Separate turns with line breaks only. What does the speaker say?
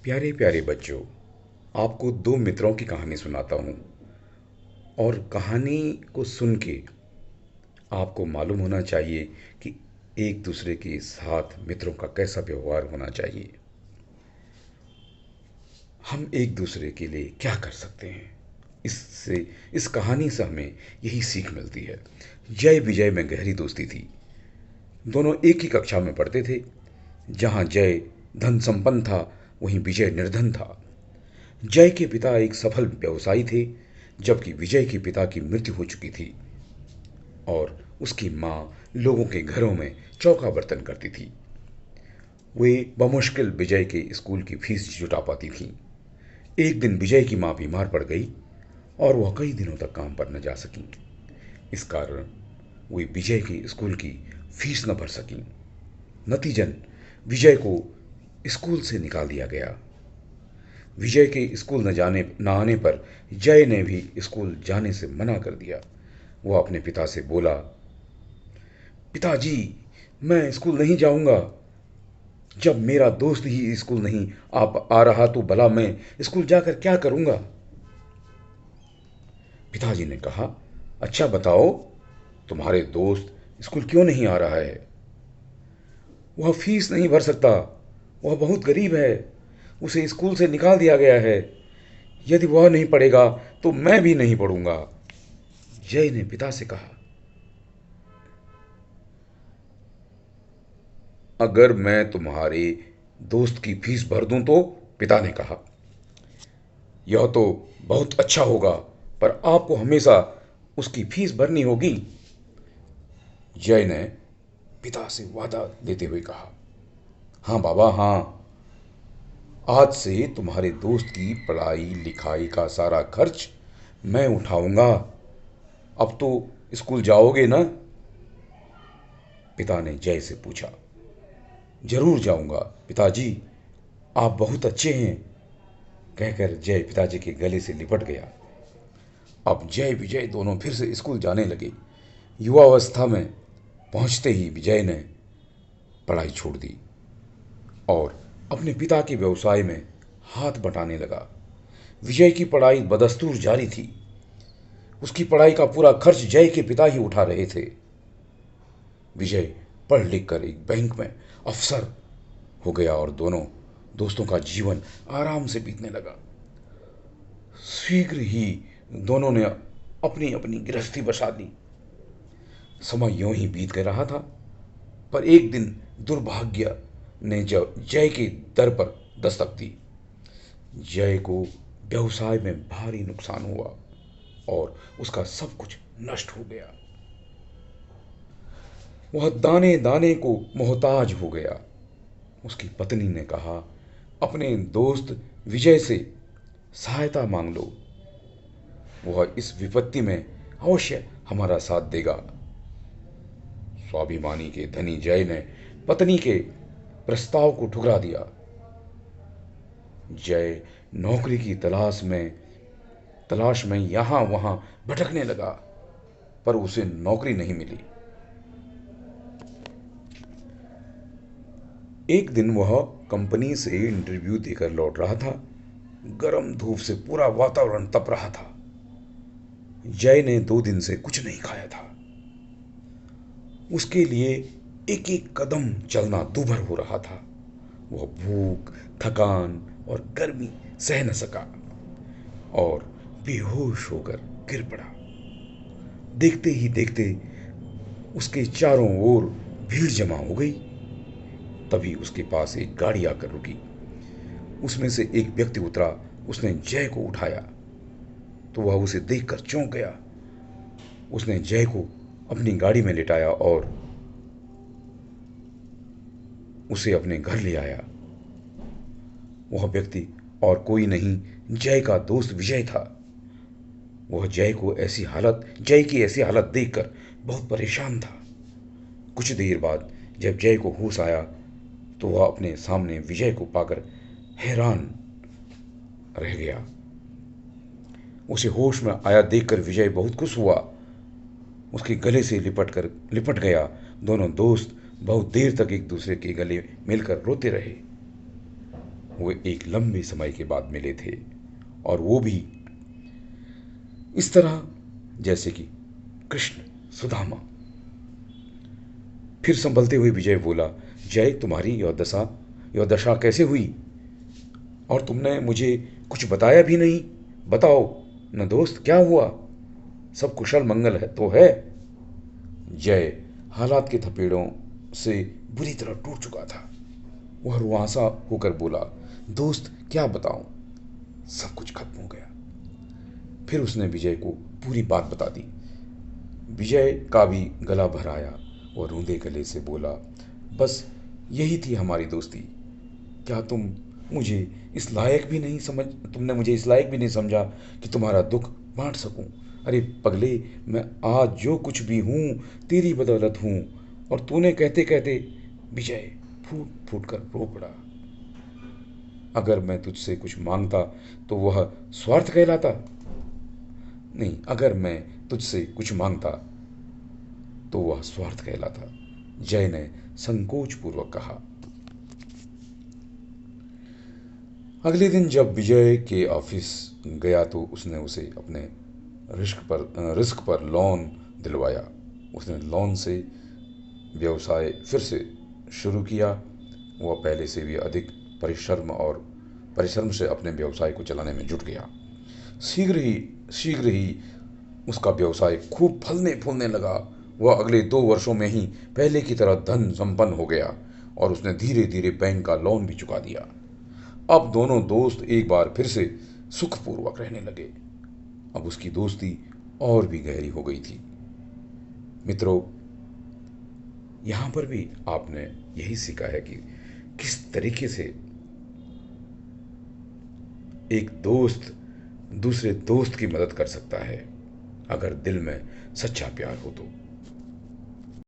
प्यारे प्यारे बच्चों, आपको दो मित्रों की कहानी सुनाता हूँ। और कहानी को सुन के आपको मालूम होना चाहिए कि एक दूसरे के साथ मित्रों का कैसा व्यवहार होना चाहिए। हम एक दूसरे के लिए क्या कर सकते हैं, इससे इस कहानी से हमें यही सीख मिलती है। जय विजय में गहरी दोस्ती थी। दोनों एक ही कक्षा में पढ़ते थे। जहाँ जय धन संपन्न था, वहीं विजय निर्धन था। जय के पिता एक सफल व्यवसायी थे, जबकि विजय के पिता की मृत्यु हो चुकी थी और उसकी माँ लोगों के घरों में चौका बर्तन करती थी। वे बमुश्किल विजय के स्कूल की फीस जुटा पाती थीं। एक दिन विजय की माँ बीमार पड़ गई और वह कई दिनों तक काम पर न जा सकीं। इस कारण वे विजय के स्कूल की फीस न भर सकीं। नतीजन विजय को स्कूल से निकाल दिया गया। विजय के स्कूल न आने पर जय ने भी स्कूल जाने से मना कर दिया। वह अपने पिता से बोला, पिताजी, मैं स्कूल नहीं जाऊंगा। जब मेरा दोस्त ही स्कूल नहीं आ रहा तो भला मैं स्कूल जाकर क्या करूंगा। पिताजी ने कहा, अच्छा बताओ, तुम्हारे दोस्त स्कूल क्यों नहीं आ रहा है। वह फीस नहीं भर सकता। वह बहुत गरीब है। उसे स्कूल से निकाल दिया गया है। यदि वह नहीं पढ़ेगा तो मैं भी नहीं पढ़ूंगा। जय ने पिता से कहा, अगर मैं तुम्हारे दोस्त की फीस भर दूं तो। पिता ने कहा, यह तो बहुत अच्छा होगा, पर आपको हमेशा उसकी फीस भरनी होगी। जय ने पिता से वादा देते हुए कहा, हाँ बाबा हाँ, आज से तुम्हारे दोस्त की पढ़ाई लिखाई का सारा खर्च मैं उठाऊंगा। अब तो स्कूल जाओगे ना। पिता ने जय से पूछा। जरूर जाऊंगा पिताजी, आप बहुत अच्छे हैं, कहकर जय पिताजी के गले से लिपट गया। अब जय विजय दोनों फिर से स्कूल जाने लगे। युवावस्था में पहुंचते ही विजय ने पढ़ाई छोड़ दी और अपने पिता के व्यवसाय में हाथ बटाने लगा। विजय की पढ़ाई बदस्तूर जारी थी। उसकी पढ़ाई का पूरा खर्च जय के पिता ही उठा रहे थे। विजय पढ़ लिख कर एक बैंक में अफसर हो गया और दोनों दोस्तों का जीवन आराम से बीतने लगा। शीघ्र ही दोनों ने अपनी अपनी गृहस्थी बसा ली। समय यूं ही बीत कर रहा था, पर एक दिन दुर्भाग्य ने जब जय के दर पर दस्तक दी। जय को व्यवसाय में भारी नुकसान हुआ और उसका सब कुछ नष्ट हो गया। वह दाने दाने को मोहताज हो गया। उसकी पत्नी ने कहा, अपने दोस्त विजय से सहायता मांग लो, वह इस विपत्ति में अवश्य हमारा साथ देगा। स्वाभिमानी के धनी जय ने पत्नी के प्रस्ताव को ठुकरा दिया। जय नौकरी की तलाश में यहां वहां भटकने लगा, पर उसे नौकरी नहीं मिली। एक दिन वह कंपनी से इंटरव्यू देकर लौट रहा था। गर्म धूप से पूरा वातावरण तप रहा था। जय ने 2 दिन से कुछ नहीं खाया था। उसके लिए एक एक कदम चलना दूभर हो रहा था। वह भूख, थकान और गर्मी सह न सका और बेहोश होकर गिर पड़ा। देखते ही देखते उसके चारों ओर भीड़ जमा हो गई। तभी उसके पास एक गाड़ी आकर रुकी। उसमें से एक व्यक्ति उतरा। उसने जय को उठाया तो वह उसे देखकर चौंक गया। उसने जय को अपनी गाड़ी में लिटाया और उसे अपने घर ले आया। वह व्यक्ति और कोई नहीं, जय का दोस्त विजय था। वह जय की ऐसी हालत देखकर बहुत परेशान था। कुछ देर बाद जब जय को होश आया तो वह अपने सामने विजय को पाकर हैरान रह गया। उसे होश में आया देखकर विजय बहुत खुश हुआ। उसके गले से लिपट गया। दोनों दोस्त बहुत देर तक एक दूसरे के गले मिलकर रोते रहे। वो एक लंबे समय के बाद मिले थे, और वो भी इस तरह जैसे कि कृष्ण सुदामा। फिर संभलते हुए विजय बोला, जय, तुम्हारी यह दशा कैसे हुई? और तुमने मुझे कुछ बताया भी नहीं। बताओ न दोस्त, क्या हुआ? सब कुशल मंगल है तो है? जय हालात के थपेड़ों से बुरी तरह टूट चुका था। वह रुआंसा होकर बोला, दोस्त क्या बताऊं, सब कुछ खत्म हो गया। फिर उसने विजय को पूरी बात बता दी। विजय का भी गला भर आया। वह रूंधे गले से बोला, बस यही थी हमारी दोस्ती। क्या मुझे इस लायक भी नहीं समझ तुमने मुझे इस लायक भी नहीं समझा कि तुम्हारा दुख बांट सकूं। अरे पगले, मैं आज जो कुछ भी हूं तेरी बदौलत हूं। और तूने कहते कहते विजय फूट फूट कर रो पड़ा। अगर मैं तुझसे कुछ मांगता तो वह स्वार्थ कहलाता? नहीं, अगर मैं तुझसे कुछ मांगता तो वह स्वार्थ कहलाता। जय ने संकोच पूर्वक कहा। अगले दिन जब विजय के ऑफिस गया तो उसने उसे अपने रिस्क पर लोन दिलवाया। उसने लोन से व्यवसाय फिर से शुरू किया। वह पहले से भी अधिक परिश्रम से अपने व्यवसाय को चलाने में जुट गया। शीघ्र ही उसका व्यवसाय खूब फलने फूलने लगा। वह अगले 2 वर्षों में ही पहले की तरह धन संपन्न हो गया, और उसने धीरे धीरे बैंक का लोन भी चुका दिया। अब दोनों दोस्त एक बार फिर से सुखपूर्वक रहने लगे। अब उसकी दोस्ती और भी गहरी हो गई थी। मित्रों, यहां पर भी आपने यही सीखा है कि किस तरीके से एक दोस्त दूसरे दोस्त की मदद कर सकता है, अगर दिल में सच्चा प्यार हो तो।